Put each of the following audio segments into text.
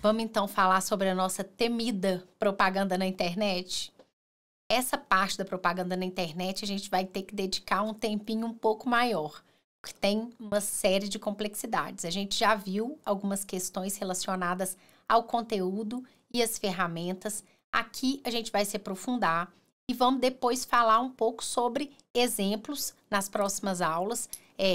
Vamos então falar sobre a nossa temida propaganda na internet? Essa parte da propaganda na internet a gente vai ter que dedicar um tempinho um pouco maior, porque tem uma série de complexidades. A gente já viu algumas questões relacionadas ao conteúdo e as ferramentas. Aqui a gente vai se aprofundar e vamos depois falar um pouco sobre exemplos nas próximas aulas,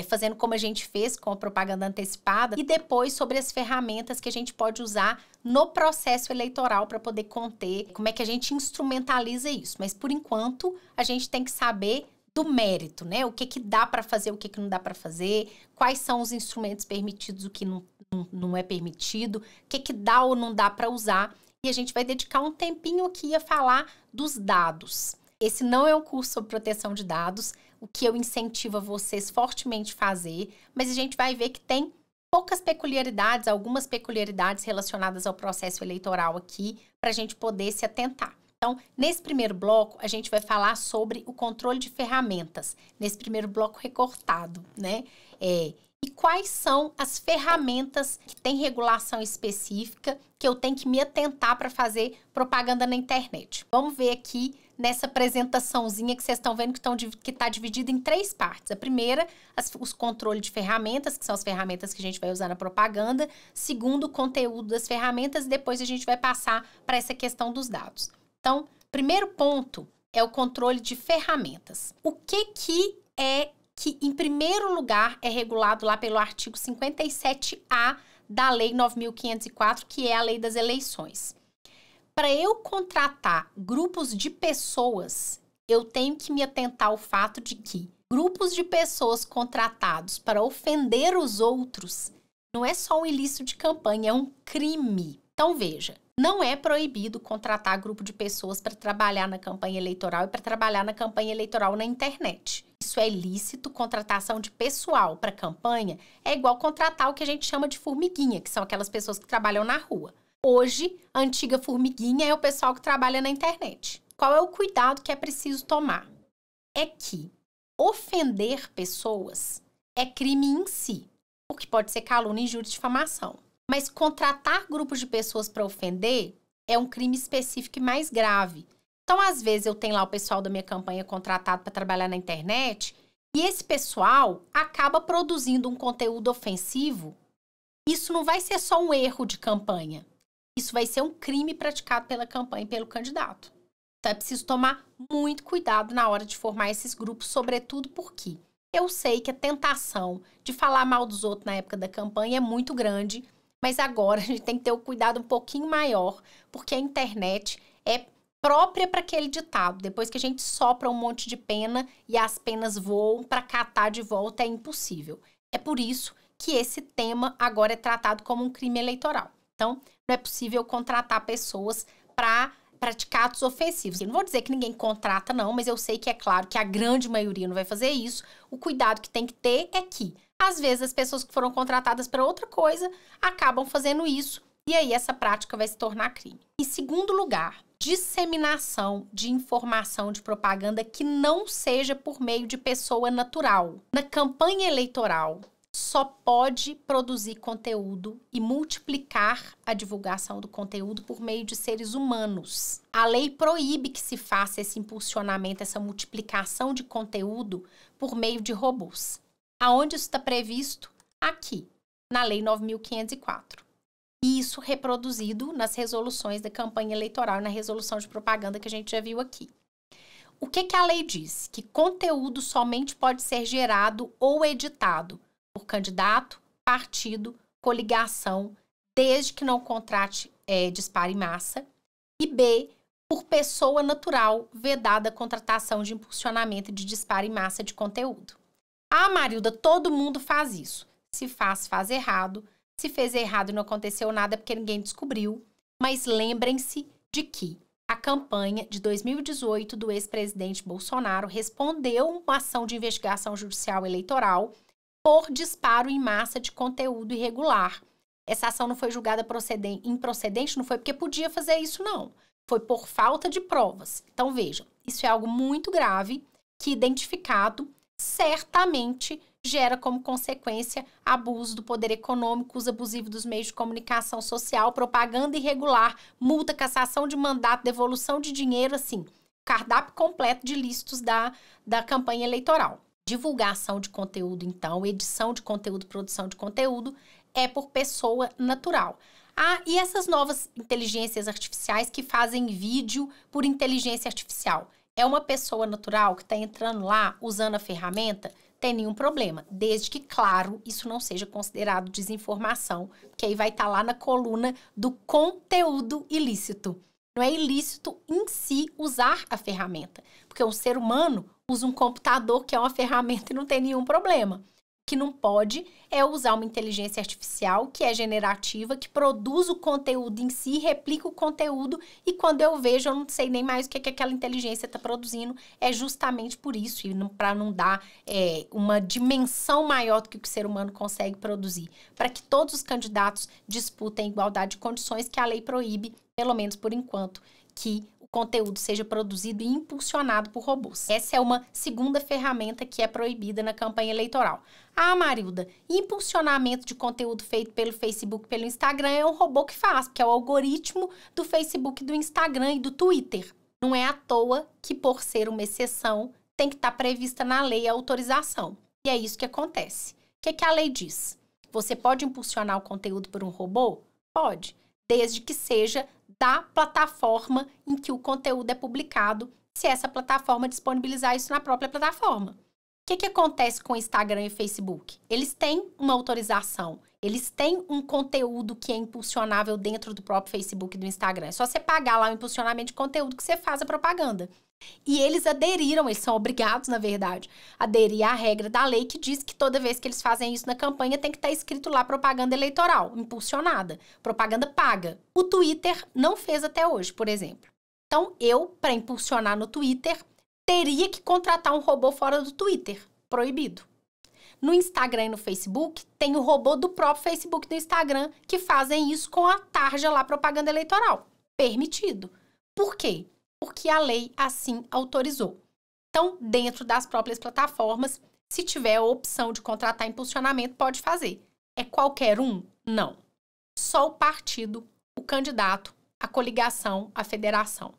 fazendo como a gente fez com a propaganda antecipada, e depois sobre as ferramentas que a gente pode usar no processo eleitoral para poder conter, como é que a gente instrumentaliza isso. Mas, por enquanto, a gente tem que saber do mérito, né? O que dá para fazer, o que não dá para fazer, quais são os instrumentos permitidos, o que não é permitido, o que dá ou não dá para usar. E a gente vai dedicar um tempinho aqui a falar dos dados. Esse não é um curso sobre proteção de dados, o que eu incentivo a vocês fortemente fazer, mas a gente vai ver que tem poucas peculiaridades, algumas peculiaridades relacionadas ao processo eleitoral aqui, para a gente poder se atentar. Então, nesse primeiro bloco, a gente vai falar sobre o controle de ferramentas, nesse primeiro bloco recortado, né? E quais são as ferramentas que têm regulação específica que eu tenho que me atentar para fazer propaganda na internet. Vamos ver aqui nessa apresentaçãozinha que vocês estão vendo que está dividida em 3 partes. A primeira, os controles de ferramentas, que são as ferramentas que a gente vai usar na propaganda. Segundo, o conteúdo das ferramentas. E depois a gente vai passar para essa questão dos dados. Então, primeiro ponto é o controle de ferramentas. O que em primeiro lugar, é regulado lá pelo artigo 57A da Lei 9.504, que é a Lei das Eleições. Para eu contratar grupos de pessoas, eu tenho que me atentar ao fato de que grupos de pessoas contratados para ofender os outros não é só um ilícito de campanha, é um crime. Então, veja, não é proibido contratar grupo de pessoas para trabalhar na campanha eleitoral e para trabalhar na campanha eleitoral na internet. Isso é ilícito. Contratação de pessoal para campanha é igual contratar o que a gente chama de formiguinha, que são aquelas pessoas que trabalham na rua. Hoje, a antiga formiguinha é o pessoal que trabalha na internet. Qual é o cuidado que é preciso tomar? É que ofender pessoas é crime em si, porque pode ser calúnia, injúria e difamação. Mas contratar grupos de pessoas para ofender é um crime específico e mais grave. Então, às vezes, eu tenho lá o pessoal da minha campanha contratado para trabalhar na internet e esse pessoal acaba produzindo um conteúdo ofensivo. Isso não vai ser só um erro de campanha. Isso vai ser um crime praticado pela campanha e pelo candidato. Então, é preciso tomar muito cuidado na hora de formar esses grupos, sobretudo porque eu sei que a tentação de falar mal dos outros na época da campanha é muito grande, mas agora a gente tem que ter o cuidado um pouquinho maior, porque a internet é própria para aquele ditado. Depois que a gente sopra um monte de pena e as penas voam, para catar de volta é impossível. É por isso que esse tema agora é tratado como um crime eleitoral. Então, não é possível contratar pessoas para praticar atos ofensivos. Eu não vou dizer que ninguém contrata, não, mas eu sei que é claro que a grande maioria não vai fazer isso. O cuidado que tem que ter é que, às vezes, as pessoas que foram contratadas para outra coisa acabam fazendo isso, e aí essa prática vai se tornar crime. Em segundo lugar, disseminação de informação de propaganda que não seja por meio de pessoa natural. Na campanha eleitoral, só pode produzir conteúdo e multiplicar a divulgação do conteúdo por meio de seres humanos. A lei proíbe que se faça esse impulsionamento, essa multiplicação de conteúdo por meio de robôs. Aonde isso está previsto? Aqui, na Lei 9.504. E isso reproduzido nas resoluções da campanha eleitoral, na resolução de propaganda que a gente já viu aqui. O que a lei diz? Que conteúdo somente pode ser gerado ou editado por candidato, partido, coligação, desde que não contrate disparo em massa. E B, por pessoa natural, vedada a contratação de impulsionamento de disparo em massa de conteúdo. Ah, Marilda, todo mundo faz isso. Se faz, faz errado. Se fez errado e não aconteceu nada é porque ninguém descobriu. Mas lembrem-se de que a campanha de 2018 do ex-presidente Bolsonaro respondeu uma ação de investigação judicial eleitoral por disparo em massa de conteúdo irregular. Essa ação não foi julgada improcedente, não foi porque podia fazer isso, não. foi por falta de provas. Então, vejam, isso é algo muito grave que, identificado, certamente gera como consequência abuso do poder econômico, uso abusivo dos meios de comunicação social, propaganda irregular, multa, cassação de mandato, devolução de dinheiro, assim, cardápio completo de ilícitos da campanha eleitoral. Divulgação de conteúdo, então, edição de conteúdo, produção de conteúdo, é por pessoa natural. E essas novas inteligências artificiais que fazem vídeo por inteligência artificial? É uma pessoa natural que está entrando lá, usando a ferramenta? Tem nenhum problema, desde que, claro, isso não seja considerado desinformação, que aí vai estar lá na coluna do conteúdo ilícito. Não é ilícito em si usar a ferramenta, porque um ser humano usa um computador que é uma ferramenta e não tem nenhum problema. O que não pode é usar uma inteligência artificial que é generativa, que produz o conteúdo em si, replica o conteúdo e quando eu vejo eu não sei nem mais o que aquela inteligência está produzindo. É justamente por isso, e para não dar uma dimensão maior do que o ser humano consegue produzir, para que todos os candidatos disputem igualdade de condições que a lei proíbe, pelo menos por enquanto, que conteúdo seja produzido e impulsionado por robôs. Essa é uma segunda ferramenta que é proibida na campanha eleitoral. Marilda, impulsionamento de conteúdo feito pelo Facebook, pelo Instagram, é um robô que faz, porque é o algoritmo do Facebook, do Instagram e do Twitter. Não é à toa que, por ser uma exceção, tem que estar prevista na lei a autorização. E é isso que acontece. O que a lei diz? Você pode impulsionar o conteúdo por um robô? Pode, desde que seja da plataforma em que o conteúdo é publicado, se essa plataforma disponibilizar isso na própria plataforma. O que acontece com o Instagram e o Facebook? Eles têm uma autorização, eles têm um conteúdo que é impulsionável dentro do próprio Facebook e do Instagram. É só você pagar lá o impulsionamento de conteúdo que você faz a propaganda. E eles aderiram, eles são obrigados, na verdade, a aderir à regra da lei que diz que toda vez que eles fazem isso na campanha tem que estar escrito lá propaganda eleitoral, impulsionada, propaganda paga. O Twitter não fez até hoje, por exemplo. Então, eu, para impulsionar no Twitter, teria que contratar um robô fora do Twitter, proibido. No Instagram e no Facebook, tem o robô do próprio Facebook e do Instagram que fazem isso com a tarja lá, propaganda eleitoral. Permitido. Por quê? Porque a lei assim autorizou. Então, dentro das próprias plataformas, se tiver a opção de contratar impulsionamento, pode fazer. É qualquer um? Não. Só o partido, o candidato, a coligação, a federação.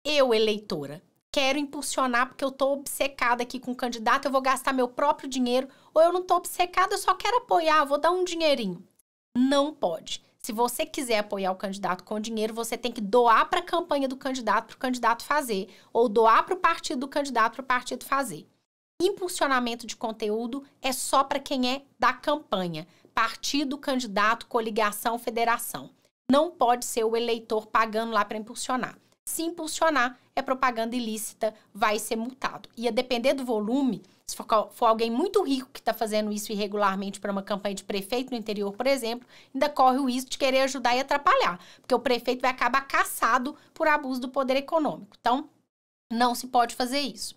Eu, eleitora, quero impulsionar porque eu estou obcecada aqui com o candidato, eu vou gastar meu próprio dinheiro, ou eu não estou obcecada, eu só quero apoiar, vou dar um dinheirinho. Não pode. Se você quiser apoiar o candidato com dinheiro, você tem que doar para a campanha do candidato, para o candidato fazer, ou doar para o partido do candidato, para o partido fazer. Impulsionamento de conteúdo é só para quem é da campanha, partido, candidato, coligação, federação. Não pode ser o eleitor pagando lá para impulsionar. Se impulsionar, é propaganda ilícita, vai ser multado. E a depender do volume, se for alguém muito rico que está fazendo isso irregularmente para uma campanha de prefeito no interior, por exemplo, ainda corre o risco de querer ajudar e atrapalhar, porque o prefeito vai acabar caçado por abuso do poder econômico. Então, não se pode fazer isso.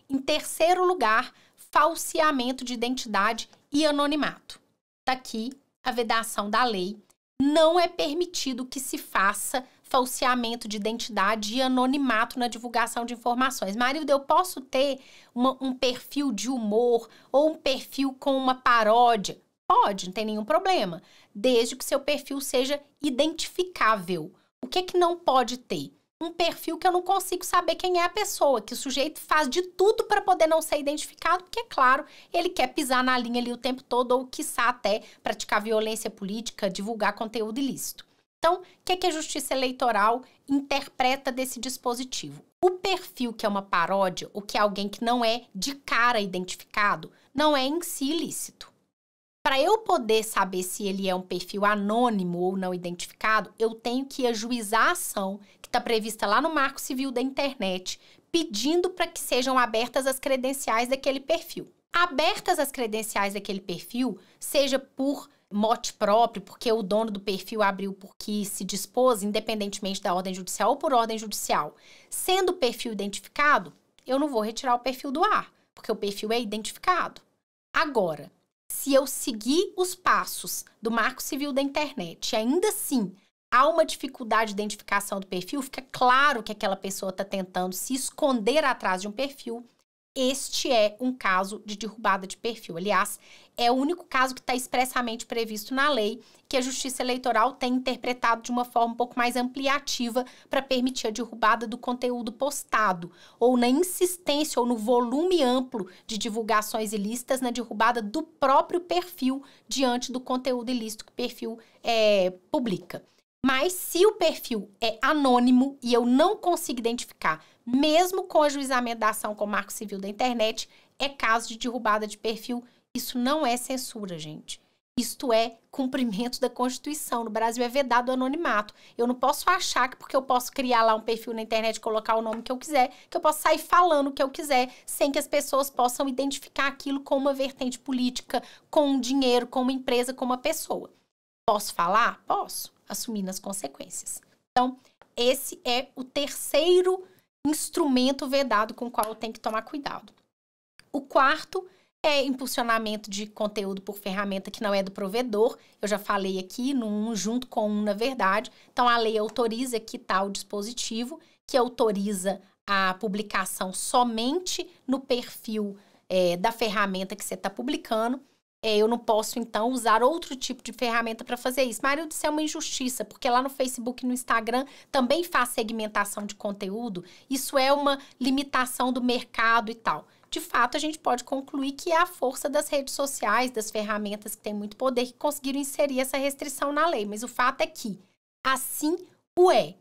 Em terceiro lugar, falseamento de identidade e anonimato. Está aqui a vedação da lei. Não é permitido que se faça falseamento de identidade e anonimato na divulgação de informações. Marilda, eu posso ter um perfil de humor ou um perfil com uma paródia? Pode, não tem nenhum problema, desde que seu perfil seja identificável. O que não pode ter? Um perfil que eu não consigo saber quem é a pessoa, que o sujeito faz de tudo para poder não ser identificado, porque, é claro, ele quer pisar na linha ali o tempo todo ou, quiçá, até praticar violência política, divulgar conteúdo ilícito. Então, o que a Justiça Eleitoral interpreta desse dispositivo? O perfil que é uma paródia, ou que é alguém que não é de cara identificado, não é em si ilícito. Para eu poder saber se ele é um perfil anônimo ou não identificado, eu tenho que ajuizar a ação que está prevista lá no Marco Civil da Internet, pedindo para que sejam abertas as credenciais daquele perfil. Abertas as credenciais daquele perfil, seja por mote próprio, porque o dono do perfil abriu porque se dispôs, independentemente da ordem judicial ou por ordem judicial. Sendo o perfil identificado, eu não vou retirar o perfil do ar, porque o perfil é identificado. Agora, se eu seguir os passos do Marco Civil da Internet e ainda assim há uma dificuldade de identificação do perfil, fica claro que aquela pessoa está tentando se esconder atrás de um perfil, este é um caso de derrubada de perfil. Aliás, é o único caso que está expressamente previsto na lei, que a Justiça Eleitoral tem interpretado de uma forma um pouco mais ampliativa para permitir a derrubada do conteúdo postado, ou na insistência ou no volume amplo de divulgações ilícitas na derrubada do próprio perfil diante do conteúdo ilícito que o perfil publica. Mas se o perfil é anônimo e eu não consigo identificar, mesmo com o ajuizamento da ação com o Marco Civil da Internet, é caso de derrubada de perfil. Isso não é censura, gente. Isto é cumprimento da Constituição. No Brasil é vedado o anonimato. Eu não posso achar que porque eu posso criar lá um perfil na internet e colocar o nome que eu quiser, que eu posso sair falando o que eu quiser, sem que as pessoas possam identificar aquilo com uma vertente política, com um dinheiro, com uma empresa, com uma pessoa. Posso falar? Posso, assumindo as consequências. Então, esse é o terceiro instrumento vedado com o qual eu tenho que tomar cuidado. O quarto é impulsionamento de conteúdo por ferramenta que não é do provedor. Eu já falei aqui junto com na verdade. Então, a lei autoriza que tal dispositivo, que autoriza a publicação somente no perfil da ferramenta que você está publicando. Eu não posso, então, usar outro tipo de ferramenta para fazer isso. Marildo, isso é uma injustiça, porque lá no Facebook e no Instagram também faz segmentação de conteúdo. Isso é uma limitação do mercado e tal. De fato, a gente pode concluir que é a força das redes sociais, das ferramentas que têm muito poder, que conseguiram inserir essa restrição na lei. Mas o fato é que assim o é.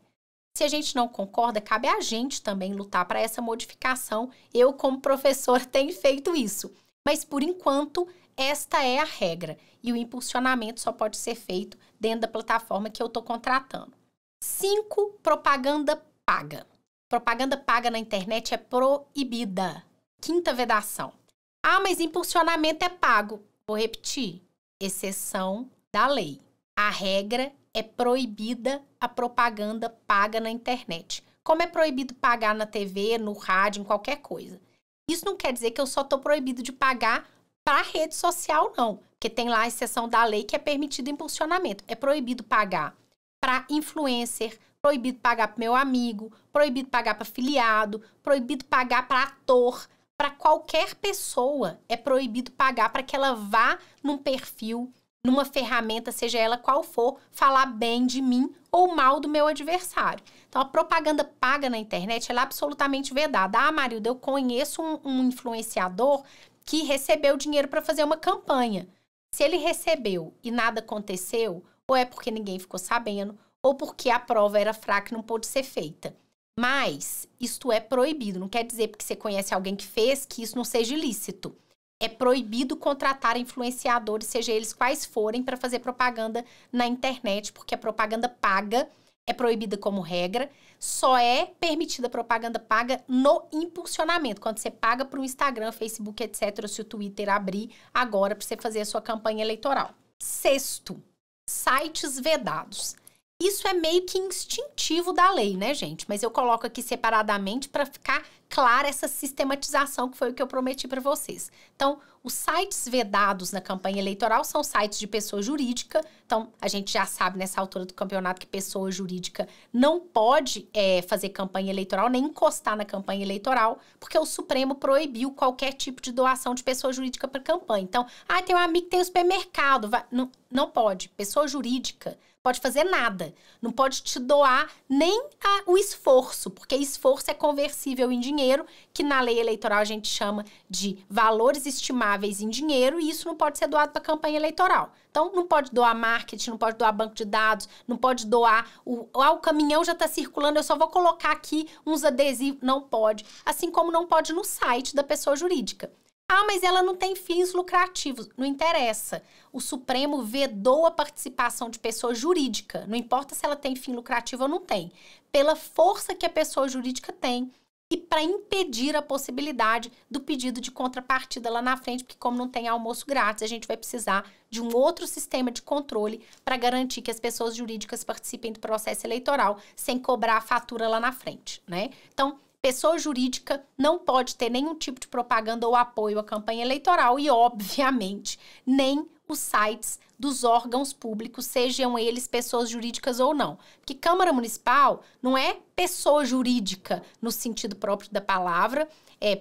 Se a gente não concorda, cabe a gente também lutar para essa modificação. Eu, como professor, tenho feito isso. Mas, por enquanto, esta é a regra. E o impulsionamento só pode ser feito dentro da plataforma que eu estou contratando. 5, propaganda paga. Propaganda paga na internet é proibida. 5ª vedação. Ah, mas impulsionamento é pago. Vou repetir. Exceção da lei. A regra é proibida a propaganda paga na internet. Como é proibido pagar na TV, no rádio, em qualquer coisa. Isso não quer dizer que eu só estou proibido de pagar para rede social, não. Porque tem lá a exceção da lei que é permitido impulsionamento. É proibido pagar para influencer, proibido pagar para meu amigo, proibido pagar para afiliado, proibido pagar para ator. Para qualquer pessoa é proibido pagar para que ela vá num perfil, numa ferramenta, seja ela qual for, falar bem de mim ou mal do meu adversário. Então, a propaganda paga na internet ela é absolutamente vedada. Ah, Marilda, eu conheço um influenciador que recebeu dinheiro para fazer uma campanha. Se ele recebeu e nada aconteceu, ou é porque ninguém ficou sabendo, ou porque a prova era fraca e não pôde ser feita. Mas isto é proibido. Não quer dizer porque você conhece alguém que fez que isso não seja ilícito. É proibido contratar influenciadores, seja eles quais forem, para fazer propaganda na internet, porque a propaganda paga é proibida como regra. Só é permitida propaganda paga no impulsionamento. Quando você paga para o Instagram, Facebook, etc., ou se o Twitter abrir agora para você fazer a sua campanha eleitoral. 6º, sites vedados. Isso é meio que instintivo da lei, né, gente? Mas eu coloco aqui separadamente para ficar clara essa sistematização que foi o que eu prometi para vocês. Então, os sites vedados na campanha eleitoral são sites de pessoa jurídica. Então, a gente já sabe nessa altura do campeonato que pessoa jurídica não pode fazer campanha eleitoral, nem encostar na campanha eleitoral, porque o Supremo proibiu qualquer tipo de doação de pessoa jurídica para campanha. Então, tem um amigo que tem um supermercado. Não pode. Pessoa jurídica pode fazer nada. Não pode te doar nem o esforço, porque esforço é conversível em dinheiro, que na lei eleitoral a gente chama de valores estimáveis em dinheiro, e isso não pode ser doado para campanha eleitoral. Então, não pode doar marketing, não pode doar banco de dados, não pode doar o caminhão já está circulando, eu só vou colocar aqui uns adesivos. Não pode. Assim como não pode no site da pessoa jurídica. Ah, mas ela não tem fins lucrativos. Não interessa. O Supremo vedou a participação de pessoa jurídica. Não importa se ela tem fim lucrativo ou não tem. Pela força que a pessoa jurídica tem e para impedir a possibilidade do pedido de contrapartida lá na frente, porque como não tem almoço grátis, a gente vai precisar de um outro sistema de controle para garantir que as pessoas jurídicas participem do processo eleitoral sem cobrar a fatura lá na frente, né? Então, pessoa jurídica não pode ter nenhum tipo de propaganda ou apoio à campanha eleitoral e, obviamente, nem os sites dos órgãos públicos, sejam eles pessoas jurídicas ou não. Porque Câmara Municipal não é pessoa jurídica no sentido próprio da palavra,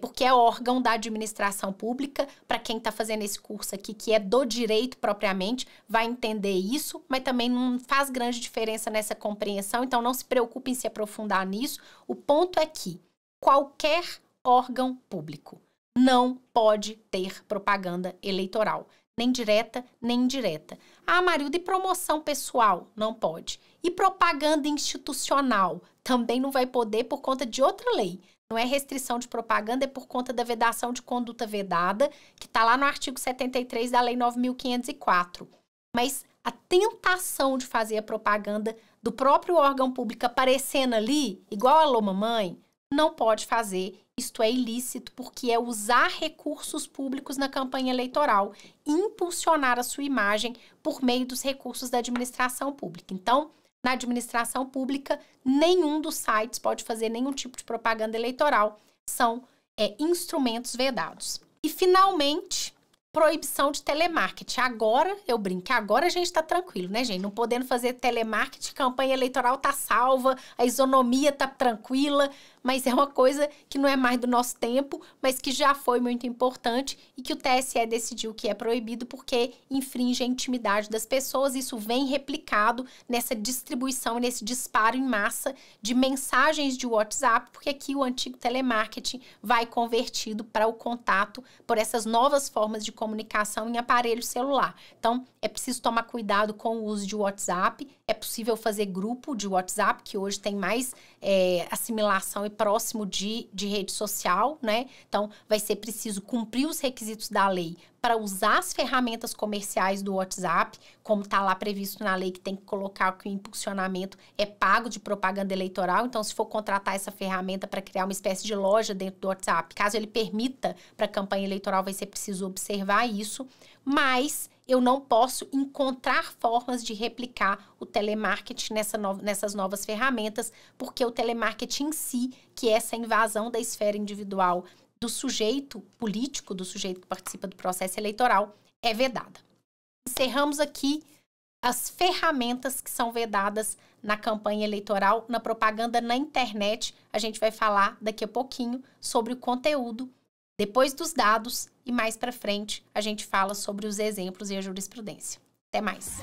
porque é órgão da administração pública. Para quem está fazendo esse curso aqui, que é do direito propriamente, vai entender isso, mas também não faz grande diferença nessa compreensão, então não se preocupe em se aprofundar nisso. O ponto é que qualquer órgão público não pode ter propaganda eleitoral, nem direta, nem indireta. Ah, Marilda, e promoção pessoal? Não pode. E propaganda institucional? Também não vai poder por conta de outra lei. Não é restrição de propaganda, é por conta da vedação de conduta vedada, que está lá no artigo 73 da Lei 9.504. Mas a tentação de fazer a propaganda do próprio órgão público aparecendo ali, igual alô mamãe, não pode fazer. Isto é ilícito, porque é usar recursos públicos na campanha eleitoral e impulsionar a sua imagem por meio dos recursos da administração pública. Então, na administração pública, nenhum dos sites pode fazer nenhum tipo de propaganda eleitoral. São instrumentos vedados. E, finalmente, proibição de telemarketing. Agora, eu brinco, agora a gente tá tranquilo, né, gente? Não podendo fazer telemarketing, campanha eleitoral tá salva, a isonomia tá tranquila, mas é uma coisa que não é mais do nosso tempo, mas que já foi muito importante e que o TSE decidiu que é proibido porque infringe a intimidade das pessoas. Isso vem replicado nessa distribuição, nesse disparo em massa de mensagens de WhatsApp, porque aqui o antigo telemarketing vai convertido para o contato por essas novas formas de comunicação em aparelho celular. Então, é preciso tomar cuidado com o uso de WhatsApp. É possível fazer grupo de WhatsApp, que hoje tem mais assimilação e próximo de rede social, né? Então, vai ser preciso cumprir os requisitos da lei para usar as ferramentas comerciais do WhatsApp, como está lá previsto na lei, que tem que colocar que o impulsionamento é pago de propaganda eleitoral. Então, se for contratar essa ferramenta para criar uma espécie de loja dentro do WhatsApp, caso ele permita para a campanha eleitoral, vai ser preciso observar isso. Mas eu não posso encontrar formas de replicar o telemarketing nessas novas ferramentas, porque o telemarketing em si, que é essa invasão da esfera individual do sujeito político, do sujeito que participa do processo eleitoral, é vedada. Encerramos aqui as ferramentas que são vedadas na campanha eleitoral, na propaganda na internet. A gente vai falar daqui a pouquinho sobre o conteúdo, depois dos dados, e mais para frente a gente fala sobre os exemplos e a jurisprudência. Até mais!